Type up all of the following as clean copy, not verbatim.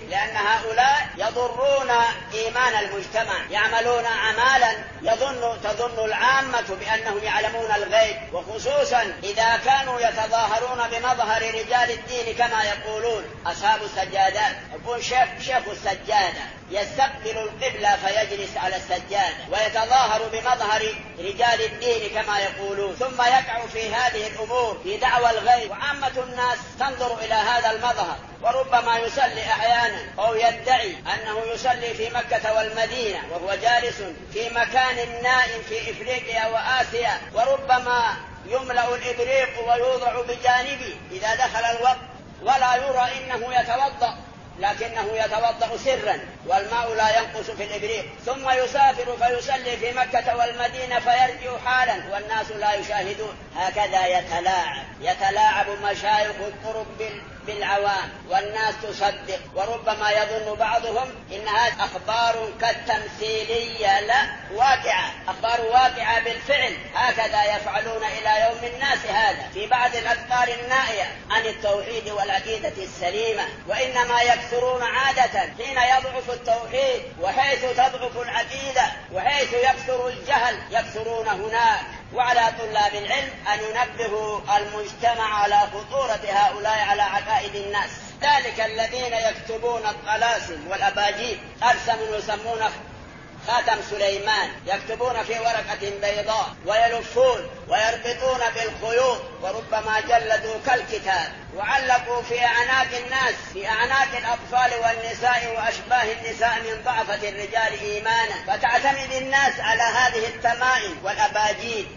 لأن هؤلاء يضرون إيمان المجتمع، يعملون أعمالا تظن العامة بأنهم يعلمون الغيب، وخصوصا إذا كانوا يتظاهرون بمظهر رجال الدين كما يقولون أصحاب السجادات. يكون شيخ السجادة يستقبل القبلة فيجلس على السجادة ويتظاهر بمظهر رجال الدين كما يقولون، ثم يقع في هذه الأمور في دعوى الغيب، وعامة الناس تنظر إلى هذا المظهر، وربما يصلي أحيانا أو يدعي أنه يصلي في مكة والمدينة وهو جالس في مكان نائم في إفريقيا وآسيا، وربما يملأ الإبريق ويوضع بجانبه إذا دخل الوقت ولا يرى إنه يتوضأ، لكنه يتوضأ سرا والماء لا ينقص في الإبريق، ثم يسافر فيصلي في مكة والمدينة فيرجع حالا والناس لا يشاهدون. هكذا يتلاعب مشايخ الطرق بالعوام، والناس تصدق، وربما يظن بعضهم إن هذه أخبار كالتمثيلية، لا، واقعة، أخبار واقعة بالفعل. هكذا يفعلون إلى يوم الناس هذا في بعض الأذكار النائية عن التوحيد والعقيدة السليمة، وإنما يكثرون عادة حين يضعف التوحيد وحيث تضعف العقيدة وحيث يكثر الجهل يكثرون هناك. وعلى طلاب العلم أن ينبهوا المجتمع على خطورة هؤلاء على عقائد الناس. ذلك الذين يكتبون الطلاسم والأباجيل أرسموا يسمونه خاتم سليمان، يكتبون في ورقة بيضاء ويلفون ويربطون بالخيوط، وربما جلدوا كالكتاب وعلقوا في أعناق الناس، في أعناق الأطفال والنساء وأشباه النساء من ضعفة الرجال إيمانا، فتعتمد الناس على هذه التمائم والأباجيل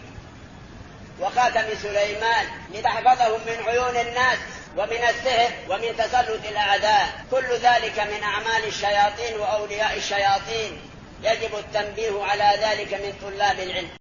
وخاتم سليمان لتحفظهم من عيون الناس ومن السحر ومن تسلط الأعداء. كل ذلك من أعمال الشياطين وأولياء الشياطين، يجب التنبيه على ذلك من طلاب العلم.